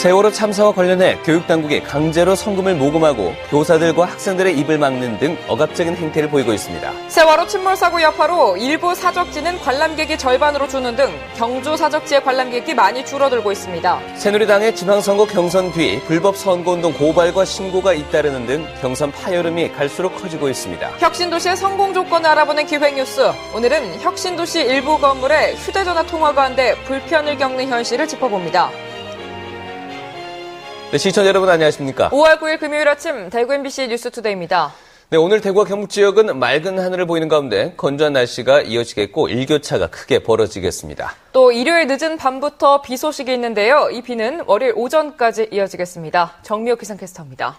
세월호 참사와 관련해 교육당국이 강제로 성금을 모금하고 교사들과 학생들의 입을 막는 등 억압적인 행태를 보이고 있습니다. 세월호 침몰 사고 여파로 일부 사적지는 관람객이 절반으로 주는 등 경주 사적지의 관람객이 많이 줄어들고 있습니다. 새누리당의 지방선거 경선 뒤 불법 선거운동 고발과 신고가 잇따르는 등 경선 파열음이 갈수록 커지고 있습니다. 혁신도시의 성공 조건을 알아보는 기획뉴스. 오늘은 혁신도시 일부 건물에 휴대전화 통화가 안 돼 불편을 겪는 현실을 짚어봅니다. 네, 시청자 여러분 안녕하십니까? 5월 9일 금요일 아침 대구 MBC 뉴스투데이입니다. 네, 오늘 대구와 경북 지역은 맑은 하늘을 보이는 가운데 건조한 날씨가 이어지겠고 일교차가 크게 벌어지겠습니다. 또 일요일 늦은 밤부터 비 소식이 있는데요. 이 비는 월요일 오전까지 이어지겠습니다. 정미호 기상캐스터입니다.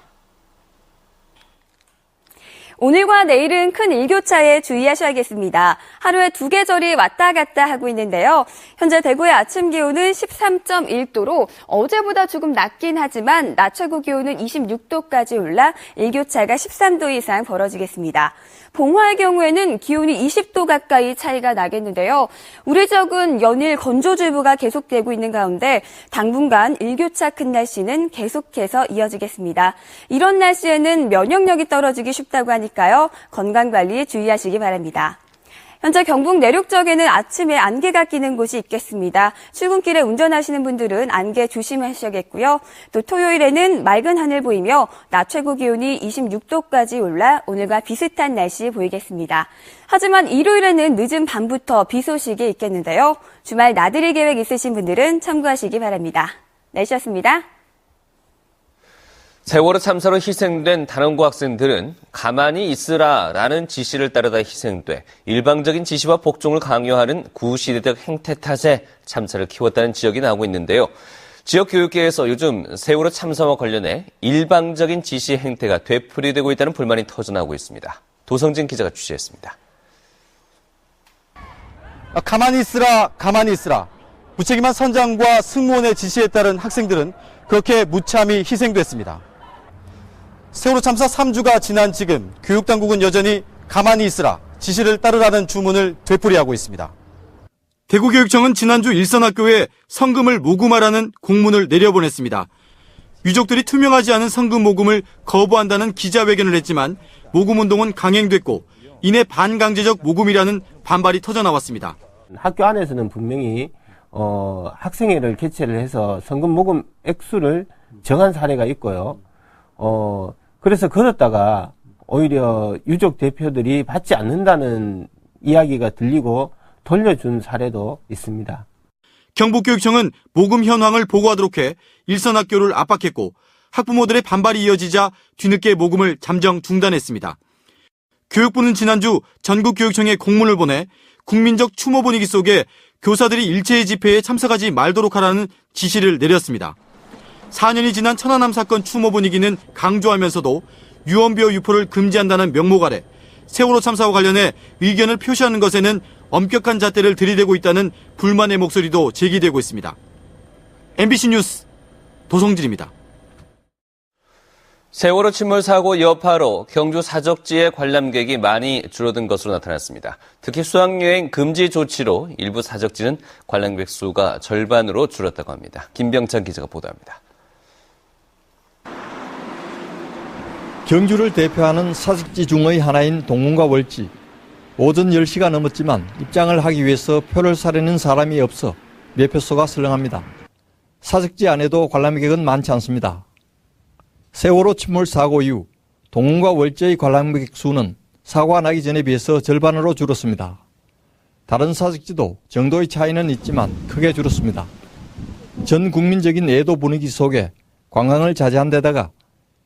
오늘과 내일은 큰 일교차에 주의하셔야겠습니다. 하루에 두 계절이 왔다 갔다 하고 있는데요. 현재 대구의 아침 기온은 13.1도로 어제보다 조금 낮긴 하지만 낮 최고 기온은 26도까지 올라 일교차가 13도 이상 벌어지겠습니다. 봉화의 경우에는 기온이 20도 가까이 차이가 나겠는데요. 우리 지역은 연일 건조주의보가 계속되고 있는 가운데 당분간 일교차 큰 날씨는 계속해서 이어지겠습니다. 이런 날씨에는 면역력이 떨어지기 쉽다고 하니까요. 건강관리에 주의하시기 바랍니다. 현재 경북 내륙 지역에는 아침에 안개가 끼는 곳이 있겠습니다. 출근길에 운전하시는 분들은 안개 조심하셔야겠고요. 또 토요일에는 맑은 하늘 보이며 낮 최고 기온이 26도까지 올라 오늘과 비슷한 날씨 보이겠습니다. 하지만 일요일에는 늦은 밤부터 비 소식이 있겠는데요. 주말 나들이 계획 있으신 분들은 참고하시기 바랍니다. 날씨였습니다. 세월호 참사로 희생된 단원고 학생들은 가만히 있으라라는 지시를 따르다 희생돼 일방적인 지시와 복종을 강요하는 구시대적 행태 탓에 참사를 키웠다는 지적이 나오고 있는데요. 지역 교육계에서 요즘 세월호 참사와 관련해 일방적인 지시 행태가 되풀이되고 있다는 불만이 터져나오고 있습니다. 도성진 기자가 취재했습니다. 가만히 있으라, 가만히 있으라. 무책임한 선장과 승무원의 지시에 따른 학생들은 그렇게 무참히 희생됐습니다. 세월호 참사 3주가 지난 지금 교육당국은 여전히 가만히 있으라, 지시를 따르라는 주문을 되풀이하고 있습니다. 대구교육청은 지난주 일선학교에 성금을 모금하라는 공문을 내려보냈습니다. 유족들이 투명하지 않은 성금 모금을 거부한다는 기자회견을 했지만 모금운동은 강행됐고 이내 반강제적 모금이라는 반발이 터져나왔습니다. 학교 안에서는 분명히 학생회를 개최를 해서 성금 모금 액수를 정한 사례가 있고요. 그래서 걸었다가 오히려 유족 대표들이 받지 않는다는 이야기가 들리고 돌려준 사례도 있습니다. 경북교육청은 모금 현황을 보고하도록 해 일선학교를 압박했고 학부모들의 반발이 이어지자 뒤늦게 모금을 잠정 중단했습니다. 교육부는 지난주 전국교육청에 공문을 보내 국민적 추모 분위기 속에 교사들이 일제히 집회에 참석하지 말도록 하라는 지시를 내렸습니다. 4년이 지난 천안함 사건 추모 분위기는 강조하면서도 유언비어 유포를 금지한다는 명목 아래 세월호 참사와 관련해 의견을 표시하는 것에는 엄격한 잣대를 들이대고 있다는 불만의 목소리도 제기되고 있습니다. MBC 뉴스 도성진입니다. 세월호 침몰 사고 여파로 경주 사적지의 관람객이 많이 줄어든 것으로 나타났습니다. 특히 수학여행 금지 조치로 일부 사적지는 관람객 수가 절반으로 줄었다고 합니다. 김병찬 기자가 보도합니다. 경주를 대표하는 사적지 중의 하나인 동문과 월지. 오전 10시가 넘었지만 입장을 하기 위해서 표를 사려는 사람이 없어 매표소가 설렁합니다. 사적지 안에도 관람객은 많지 않습니다. 세월호 침몰 사고 이후 동문과 월지의 관람객 수는 사고가 나기 전에 비해서 절반으로 줄었습니다. 다른 사적지도 정도의 차이는 있지만 크게 줄었습니다. 전 국민적인 애도 분위기 속에 관광을 자제한 데다가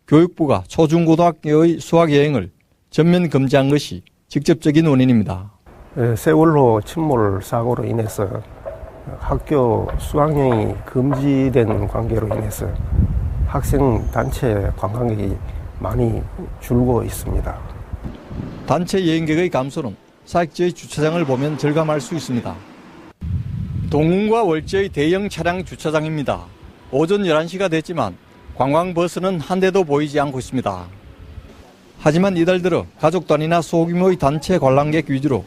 교육부가 초중고등학교의 수학여행을 전면 금지한 것이 직접적인 원인입니다. 세월호 침몰 사고로 인해서 학교 수학여행이 금지된 관계로 인해서 학생 단체 관광객이 많이 줄고 있습니다. 단체 여행객의 감소는 사적지의 주차장을 보면 절감할 수 있습니다. 동문과 월지의 대형 차량 주차장입니다. 오전 11시가 됐지만 관광버스는 한 대도 보이지 않고 있습니다. 하지만 이달 들어 가족 단위나 소규모의 단체 관람객 위주로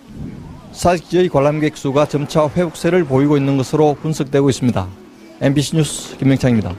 사적지의 관람객 수가 점차 회복세를 보이고 있는 것으로 분석되고 있습니다. MBC 뉴스 김명창입니다.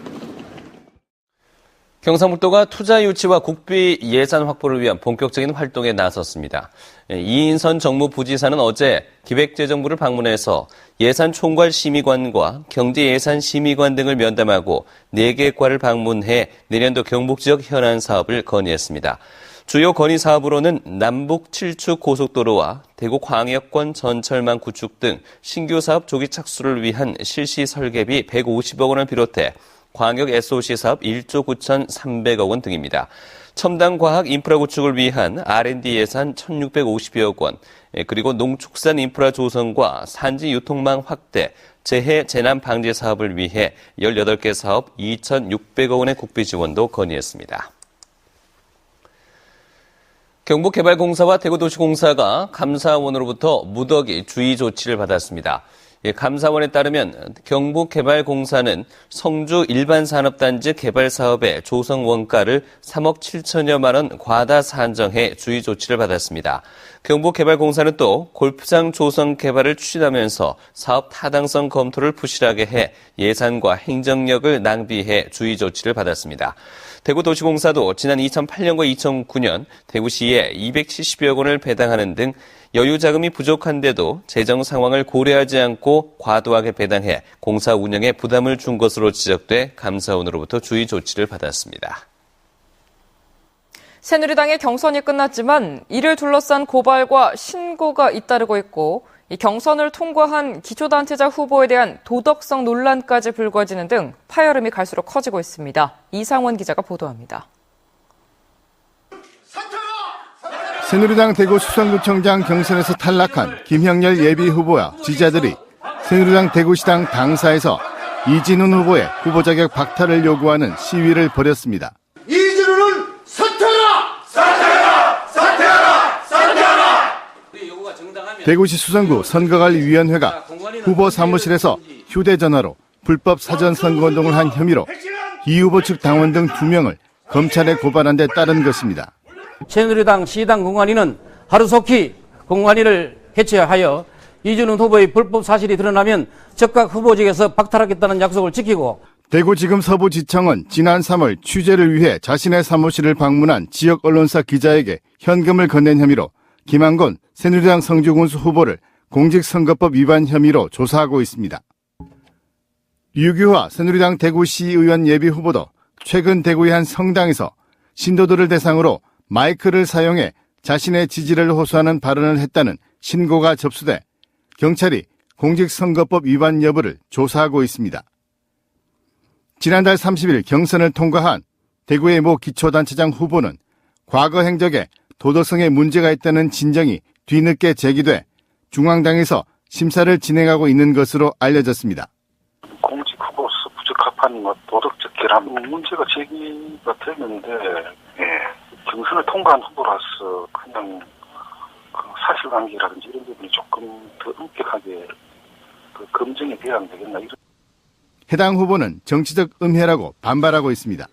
경상북도가 투자 유치와 국비 예산 확보를 위한 본격적인 활동에 나섰습니다. 이인선 정무부지사는 어제 기획재정부를 방문해서 예산총괄심의관과 경제예산심의관 등을 면담하고 4개 과를 방문해 내년도 경북 지역 현안 사업을 건의했습니다. 주요 건의 사업으로는 남북 7축 고속도로와 대구 광역권 전철망 구축 등 신규 사업 조기 착수를 위한 실시 설계비 150억 원을 비롯해 광역 SOC 사업 1조 9,300억 원 등입니다. 첨단 과학 인프라 구축을 위한 R&D 예산 1,650여억 원, 그리고 농축산 인프라 조성과 산지 유통망 확대, 재해 재난 방지 사업을 위해 18개 사업 2,600억 원의 국비 지원도 건의했습니다. 경북개발공사와 대구도시공사가 감사원으로부터 무더기 주의 조치를 받았습니다. 감사원에 따르면 경북개발공사는 성주 일반산업단지 개발사업의 조성 원가를 3억 7천여만 원 과다 산정해 주의 조치를 받았습니다. 경북개발공사는 또 골프장 조성 개발을 추진하면서 사업 타당성 검토를 부실하게 해 예산과 행정력을 낭비해 주의 조치를 받았습니다. 대구도시공사도 지난 2008년과 2009년 대구시에 270여 원을 배당하는 등 여유 자금이 부족한데도 재정 상황을 고려하지 않고 과도하게 배당해 공사 운영에 부담을 준 것으로 지적돼 감사원으로부터 주의 조치를 받았습니다. 새누리당의 경선이 끝났지만 이를 둘러싼 고발과 신고가 잇따르고 있고 이 경선을 통과한 기초단체자 후보에 대한 도덕성 논란까지 불거지는 등 파열음이 갈수록 커지고 있습니다. 이상원 기자가 보도합니다. 새누리당 대구 수성구청장 경선에서 탈락한 김형렬 예비후보와 지지자들이 새누리당 대구시당 당사에서 이진훈 후보의 후보 자격 박탈을 요구하는 시위를 벌였습니다. 이진훈은 사퇴하라! 사퇴하라! 사퇴하라! 사퇴하라! 대구시 수성구 선거관리위원회가 후보 사무실에서 휴대전화로 불법 사전 선거운동을 한 혐의로 이 후보 측 당원 등 2명을 검찰에 고발한 데 따른 것입니다. 새누리당 시당 공관위는 하루속히 공관위를 해체하여 이준훈 후보의 불법 사실이 드러나면 즉각 후보직에서 박탈하겠다는 약속을 지키고 대구지검 서부지청은 지난 3월 취재를 위해 자신의 사무실을 방문한 지역 언론사 기자에게 현금을 건넨 혐의로 김한곤 새누리당 성주군수 후보를 공직선거법 위반 혐의로 조사하고 있습니다. 유규화 새누리당 대구시의원 예비후보도 최근 대구의 한 성당에서 신도들을 대상으로 마이크를 사용해 자신의 지지를 호소하는 발언을 했다는 신고가 접수돼 경찰이 공직선거법 위반 여부를 조사하고 있습니다. 지난달 30일 경선을 통과한 대구의 모 기초단체장 후보는 과거 행적에 도덕성에 문제가 있다는 진정이 뒤늦게 제기돼 중앙당에서 심사를 진행하고 있는 것으로 알려졌습니다. 공직 후보로서 부적합한 도덕적 결함 문제가 제기가 되는데 경선을 통과한 후보라서 그냥 사실관계라든지 이런 부분이 조금 더 엄격하게 검증이 돼야 안 되겠나 이런. 해당 후보는 정치적 음해라고 반발하고 있습니다.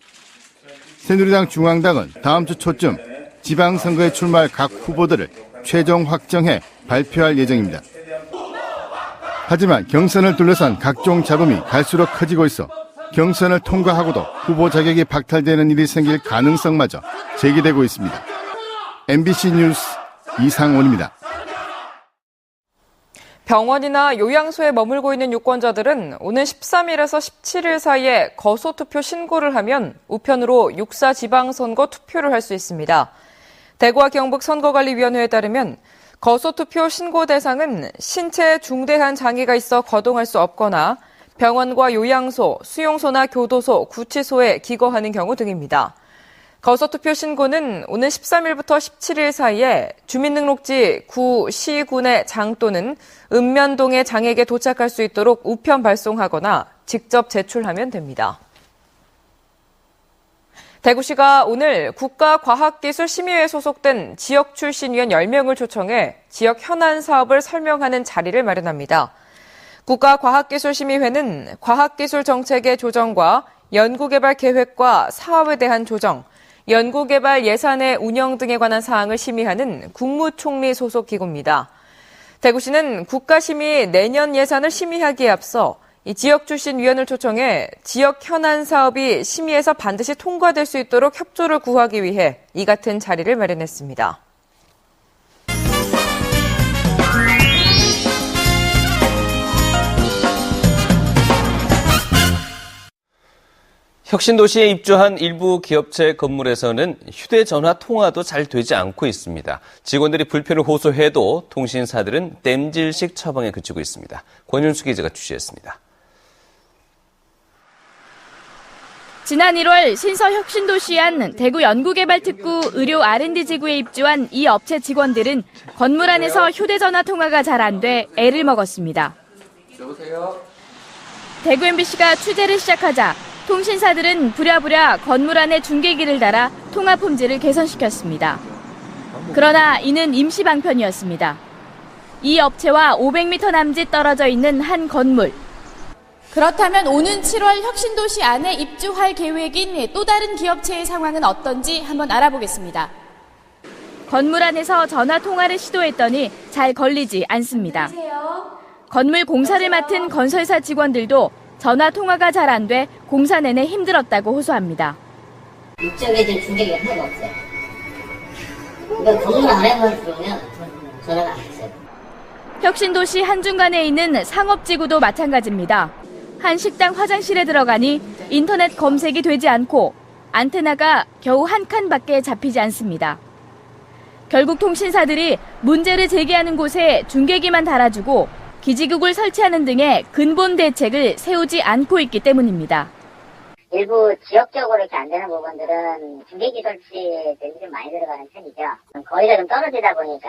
새누리당 중앙당은 다음 주 초쯤 지방선거에 출마할 각 후보들을 최종 확정해 발표할 예정입니다. 하지만 경선을 둘러싼 각종 잡음이 갈수록 커지고 있어 경선을 통과하고도 후보 자격이 박탈되는 일이 생길 가능성마저 제기되고 있습니다. MBC 뉴스 이상원입니다. 병원이나 요양소에 머물고 있는 유권자들은 오는 13일에서 17일 사이에 거소투표 신고를 하면 우편으로 6.4 지방선거 투표를 할 수 있습니다. 대구와 경북 선거관리위원회에 따르면 거소투표 신고 대상은 신체에 중대한 장애가 있어 거동할 수 없거나 병원과 요양소, 수용소나 교도소, 구치소에 기거하는 경우 등입니다. 거소투표 신고는 오는 13일부터 17일 사이에 주민등록지 구, 시, 군의 장 또는 읍면동의 장에게 도착할 수 있도록 우편 발송하거나 직접 제출하면 됩니다. 대구시가 오늘 국가과학기술심의회에 소속된 지역 출신 위원 10명을 초청해 지역 현안 사업을 설명하는 자리를 마련합니다. 국가과학기술심의회는 과학기술 정책의 조정과 연구개발 계획과 사업에 대한 조정, 연구개발 예산의 운영 등에 관한 사항을 심의하는 국무총리 소속 기구입니다. 대구시는 국가심의 내년 예산을 심의하기에 앞서 이 지역 출신 위원을 초청해 지역 현안 사업이 심의에서 반드시 통과될 수 있도록 협조를 구하기 위해 이 같은 자리를 마련했습니다. 혁신도시에 입주한 일부 기업체 건물에서는 휴대전화 통화도 잘 되지 않고 있습니다. 직원들이 불편을 호소해도 통신사들은 땜질식 처방에 그치고 있습니다. 권윤수 기자가 취재했습니다. 지난 1월 신서혁신도시에 안 대구 연구개발특구 의료 R&D 지구에 입주한 이 업체 직원들은 건물 안에서 휴대전화 통화가 잘 안 돼 애를 먹었습니다. 여보세요? 대구 MBC가 취재를 시작하자 통신사들은 부랴부랴 건물 안에 중계기를 달아 통화 품질을 개선시켰습니다. 그러나 이는 임시 방편이었습니다. 이 업체와 500m 남짓 떨어져 있는 한 건물. 그렇다면 오는 7월 혁신도시 안에 입주할 계획인 또 다른 기업체의 상황은 어떤지 한번 알아보겠습니다. 건물 안에서 전화 통화를 시도했더니 잘 걸리지 않습니다. 건물 공사를 맡은 건설사 직원들도 전화 통화가 잘 안 돼 공사 내내 힘들었다고 호소합니다. 이쪽에 지금 중계기가 하나도 없어요. 이거 건물 안에만 들어오면 전화가 안 됐어요. 혁신도시 한중간에 있는 상업지구도 마찬가지입니다. 한 식당 화장실에 들어가니 인터넷 검색이 되지 않고 안테나가 겨우 한 칸밖에 잡히지 않습니다. 결국 통신사들이 문제를 제기하는 곳에 중계기만 달아주고 기지국을 설치하는 등의 근본 대책을 세우지 않고 있기 때문입니다. 일부 지역적으로 이렇게 안 되는 부분들은 중계기 설치들이 좀 많이 들어가는 편이죠. 거리가 좀 떨어지다 보니까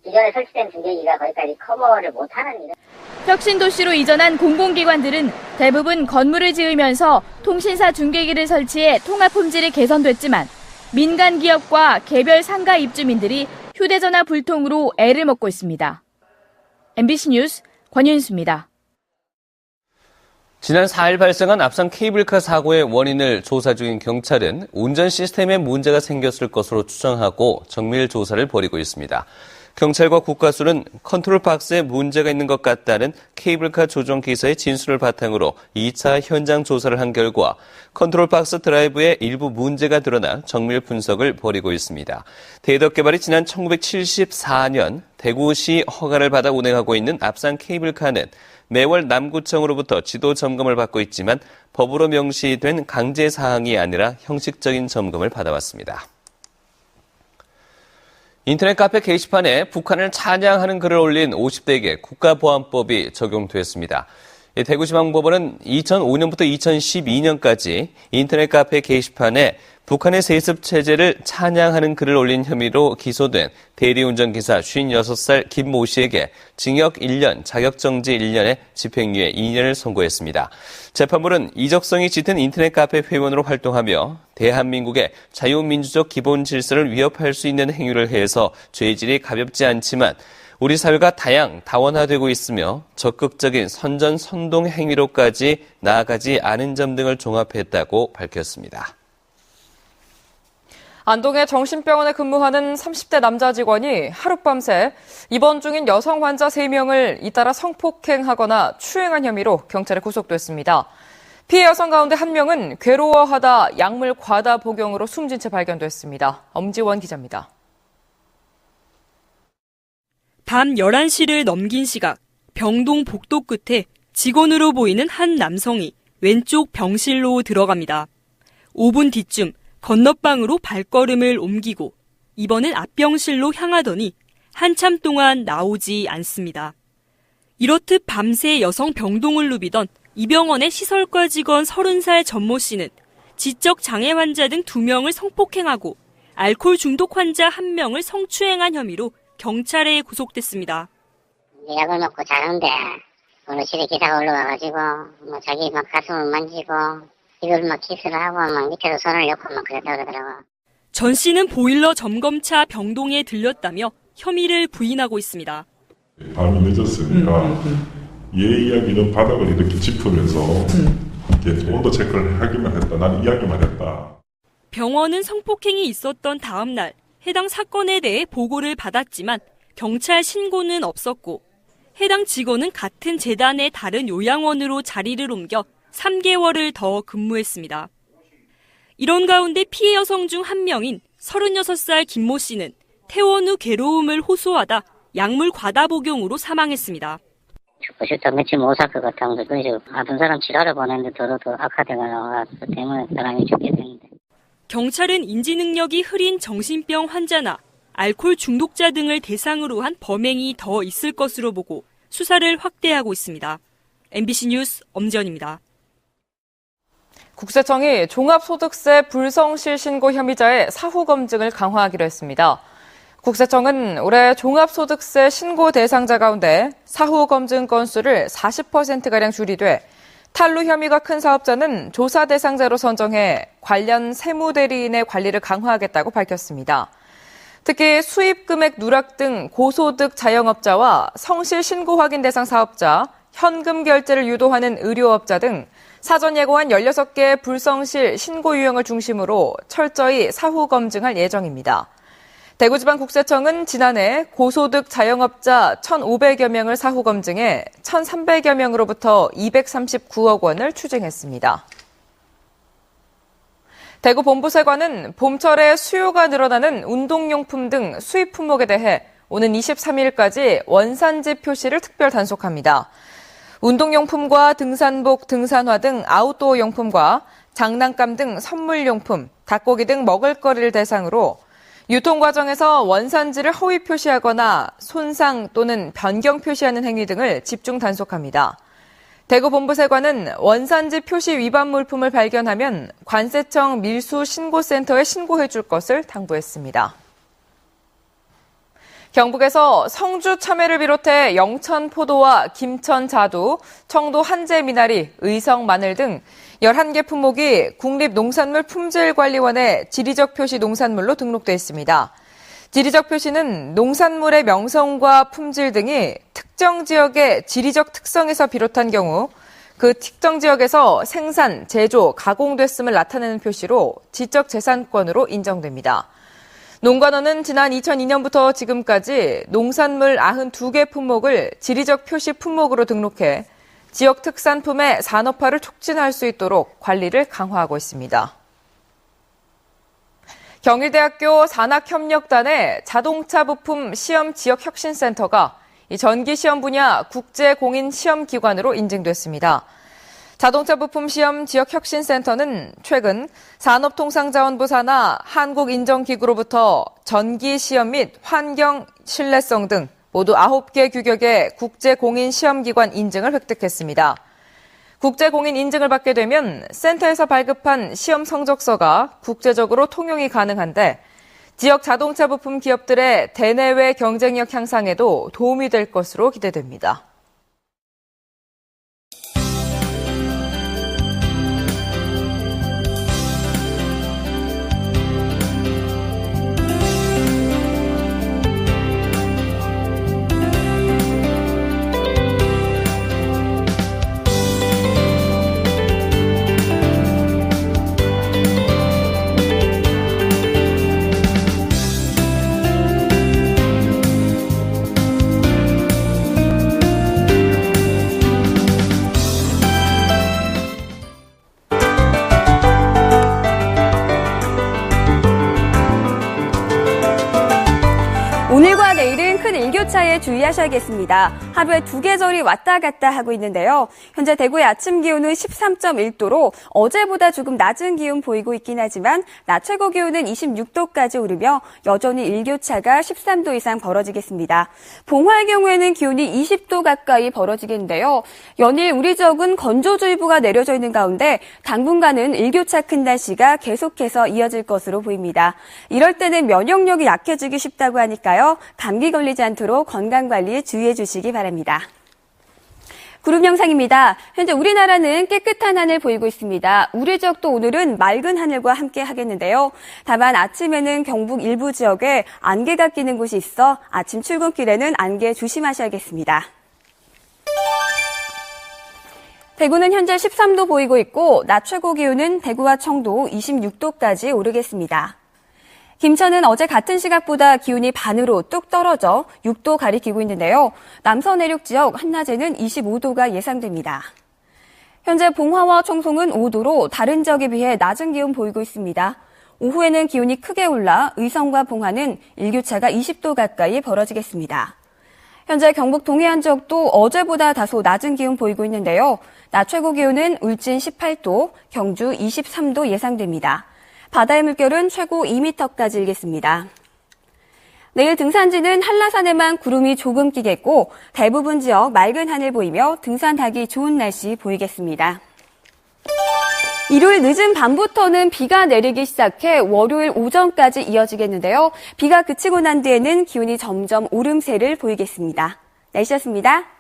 기존에 설치된 중계기가 거기까지 커버를 못하는 이런. 혁신도시로 이전한 공공기관들은 대부분 건물을 지으면서 통신사 중계기를 설치해 통화 품질이 개선됐지만 민간 기업과 개별 상가 입주민들이 휴대전화 불통으로 애를 먹고 있습니다. MBC 뉴스 권윤수입니다. 지난 4일 발생한 앞산 케이블카 사고의 원인을 조사 중인 경찰은 운전 시스템에 문제가 생겼을 것으로 추정하고 정밀 조사를 벌이고 있습니다. 경찰과 국가수는 컨트롤 박스에 문제가 있는 것 같다는 케이블카 조종 기사의 진술을 바탕으로 2차 현장 조사를 한 결과 컨트롤 박스 드라이브에 일부 문제가 드러나 정밀 분석을 벌이고 있습니다. 대덕개발이 지난 1974년 대구시 허가를 받아 운행하고 있는 앞산 케이블카는 매월 남구청으로부터 지도 점검을 받고 있지만 법으로 명시된 강제 사항이 아니라 형식적인 점검을 받아왔습니다. 인터넷 카페 게시판에 북한을 찬양하는 글을 올린 50대에게 국가보안법이 적용됐습니다. 대구지방법원은 2005년부터 2012년까지 인터넷 카페 게시판에 북한의 세습 체제를 찬양하는 글을 올린 혐의로 기소된 대리운전기사 56살 김 모 씨에게 징역 1년, 자격정지 1년에 집행유예 2년을 선고했습니다. 재판부는 이적성이 짙은 인터넷 카페 회원으로 활동하며 대한민국의 자유민주적 기본 질서를 위협할 수 있는 행위를 해서 죄질이 가볍지 않지만 우리 사회가 다원화되고 있으며 적극적인 선전선동 행위로까지 나아가지 않은 점 등을 종합했다고 밝혔습니다. 안동의 정신병원에 근무하는 30대 남자 직원이 하룻밤새 입원 중인 여성 환자 3명을 잇따라 성폭행하거나 추행한 혐의로 경찰에 구속됐습니다. 피해 여성 가운데 1명은 괴로워하다 약물 과다 복용으로 숨진 채 발견됐습니다. 엄지원 기자입니다. 밤 11시를 넘긴 시각, 병동 복도 끝에 직원으로 보이는 한 남성이 왼쪽 병실로 들어갑니다. 5분 뒤쯤 건너방으로 발걸음을 옮기고 이번엔 앞병실로 향하더니 한참 동안 나오지 않습니다. 이렇듯 밤새 여성 병동을 누비던 이 병원의 시설과 직원 30살 전모 씨는 지적 장애 환자 등 2명을 성폭행하고 알코올 중독 환자 1명을 성추행한 혐의로 경찰에 구속됐습니다. 약을 먹고 자는데 어느 시대 기사가 올라와가지고 자기 막 가슴을 만지고 이걸 막 키스를 하고 막 밑에서 손을 엮고 막 그랬다 그러더라고. 전 씨는 보일러 점검차 병동에 들렸다며 혐의를 부인하고 있습니다. 밤이 늦었으니까 예의하기는 바닥을 이렇게 짚으면서 온도 체크를 하기만 했다. 나는 이야기만 했다. 병원은 성폭행이 있었던 다음 날 해당 사건에 대해 보고를 받았지만 경찰 신고는 없었고 해당 직원은 같은 재단의 다른 요양원으로 자리를 옮겨 3개월을 더 근무했습니다. 이런 가운데 피해 여성 중 한 명인 36살 김모 씨는 퇴원 후 괴로움을 호소하다 약물 과다 복용으로 사망했습니다. 실제 며칠 못 살 것 같아서 그런 식으로 아픈 사람 치료를 보냈는데 더 악화돼가 나와서 때문에 사람이 죽게 됐는데. 경찰은 인지 능력이 흐린 정신병 환자나 알코올 중독자 등을 대상으로 한 범행이 더 있을 것으로 보고 수사를 확대하고 있습니다. MBC 뉴스 엄지연입니다. 국세청이 종합소득세 불성실 신고 혐의자의 사후 검증을 강화하기로 했습니다. 국세청은 올해 종합소득세 신고 대상자 가운데 사후 검증 건수를 40%가량 줄이되 탈루 혐의가 큰 사업자는 조사 대상자로 선정해 관련 세무대리인의 관리를 강화하겠다고 밝혔습니다. 특히 수입 금액 누락 등 고소득 자영업자와 성실 신고 확인 대상 사업자, 현금 결제를 유도하는 의료업자 등 사전 예고한 16개 불성실 신고 유형을 중심으로 철저히 사후 검증할 예정입니다. 대구지방국세청은 지난해 고소득 자영업자 1,500여 명을 사후 검증해 1,300여 명으로부터 239억 원을 추징했습니다. 대구 본부세관은 봄철에 수요가 늘어나는 운동용품 등 수입 품목에 대해 오는 23일까지 원산지 표시를 특별 단속합니다. 운동용품과 등산복, 등산화 등 아웃도어 용품과 장난감 등 선물용품, 닭고기 등 먹을거리를 대상으로 유통 과정에서 원산지를 허위 표시하거나 손상 또는 변경 표시하는 행위 등을 집중 단속합니다. 대구 본부세관은 원산지 표시 위반 물품을 발견하면 관세청 밀수신고센터에 신고해 줄 것을 당부했습니다. 경북에서 성주 참외를 비롯해 영천 포도와 김천 자두, 청도 한제 미나리, 의성 마늘 등 11개 품목이 국립농산물품질관리원의 지리적 표시 농산물로 등록돼 있습니다. 지리적 표시는 농산물의 명성과 품질 등이 특정 지역의 지리적 특성에서 비롯한 경우 그 특정 지역에서 생산, 제조, 가공됐음을 나타내는 표시로 지적재산권으로 인정됩니다. 농관원은 지난 2002년부터 지금까지 농산물 92개 품목을 지리적 표시 품목으로 등록해 지역 특산품의 산업화를 촉진할 수 있도록 관리를 강화하고 있습니다. 경희대학교 산학협력단의 자동차 부품 시험 지역혁신센터가 전기시험 분야 국제공인시험기관으로 인증됐습니다. 자동차 부품 시험 지역혁신센터는 최근 산업통상자원부 산하 한국인정기구로부터 전기시험 및 환경 신뢰성 등 모두 9개 규격의 국제공인시험기관 인증을 획득했습니다. 국제공인 인증을 받게 되면 센터에서 발급한 시험 성적서가 국제적으로 통용이 가능한데 지역 자동차 부품 기업들의 대내외 경쟁력 향상에도 도움이 될 것으로 기대됩니다. 오늘과 내일은 큰 일교차에 주의하셔야겠습니다. 하루에 두 계절이 왔다 갔다 하고 있는데요. 현재 대구의 아침 기온은 13.1도로 어제보다 조금 낮은 기온 보이고 있긴 하지만 낮 최고 기온은 26도까지 오르며 여전히 일교차가 13도 이상 벌어지겠습니다. 봉화의 경우에는 기온이 20도 가까이 벌어지겠는데요. 연일 우리 지역은 건조주의보가 내려져 있는 가운데 당분간은 일교차 큰 날씨가 계속해서 이어질 것으로 보입니다. 이럴 때는 면역력이 약해지기 쉽다고 하니까요. 감기 걸리지 않도록 건강관리에 주의해 주시기 바랍니다. 구름 영상입니다. 현재 우리나라는 깨끗한 하늘 보이고 있습니다. 우리 지역도 오늘은 맑은 하늘과 함께 하겠는데요. 다만 아침에는 경북 일부 지역에 안개가 끼는 곳이 있어 아침 출근길에는 안개 조심하셔야겠습니다. 대구는 현재 13도 보이고 있고 낮 최고 기온은 대구와 청도 26도까지 오르겠습니다. 김천은 어제 같은 시각보다 기온이 반으로 뚝 떨어져 6도 가리키고 있는데요. 남서 내륙 지역 한낮에는 25도가 예상됩니다. 현재 봉화와 청송은 5도로 다른 지역에 비해 낮은 기온 보이고 있습니다. 오후에는 기온이 크게 올라 의성과 봉화는 일교차가 20도 가까이 벌어지겠습니다. 현재 경북 동해안 지역도 어제보다 다소 낮은 기온 보이고 있는데요. 낮 최고 기온은 울진 18도, 경주 23도 예상됩니다. 바다의 물결은 최고 2m까지 일겠습니다. 내일 등산지는 한라산에만 구름이 조금 끼겠고 대부분 지역 맑은 하늘 보이며 등산하기 좋은 날씨 보이겠습니다. 일요일 늦은 밤부터는 비가 내리기 시작해 월요일 오전까지 이어지겠는데요. 비가 그치고 난 뒤에는 기온이 점점 오름세를 보이겠습니다. 날씨였습니다.